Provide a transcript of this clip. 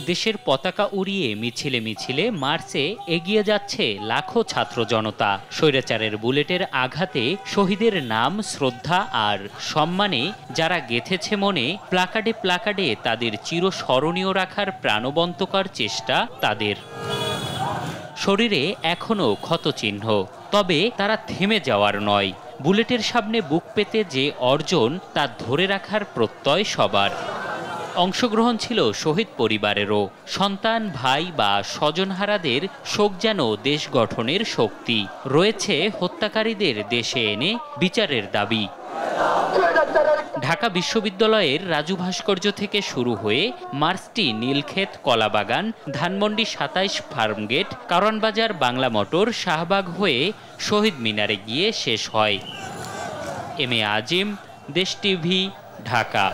দেশের পতাকা উড়িয়ে মিছিলে মিছিলে মার্চে এগিয়ে যাচ্ছে লাখো ছাত্র জনতা। স্বৈরাচারের বুলেটের আঘাতে শহীদের নাম, শ্রদ্ধা আর সম্মানে যারা গেঁথেছে মনে, প্লাকার্ডে প্লাকার্ডে তাদের চিরস্মরণীয় রাখার প্রাণবন্তকর চেষ্টা তাদের। শরীরে এখনো ক্ষতচিহ্ন, তবে তারা থেমে যাওয়ার নয়। বুলেটের সামনে বুক পেতে যে অর্জন তা ধরে রাখার প্রত্যয় সবার। অংশগ্রহণ ছিল শহীদ পরিবারেরও। সন্তান, ভাই বা স্বজনহারাদের শোক যেন দেশ গঠনের শক্তি। রয়েছে হত্যাকারীদের দেশে এনে বিচারের দাবি। ঢাকা বিশ্ববিদ্যালয়ের রাজু ভাস্কর্য থেকে শুরু হয়ে মার্চটি নীলক্ষেত, কলাবাগান, ধানমন্ডি ২৭ ফার্মগেট, কারওয়ানবাজার, বাংলা মোটর, শাহবাগ হয়ে শহীদ মিনারে গিয়ে শেষ হয়। এম এ আজিম, দেশ টিভি, ঢাকা।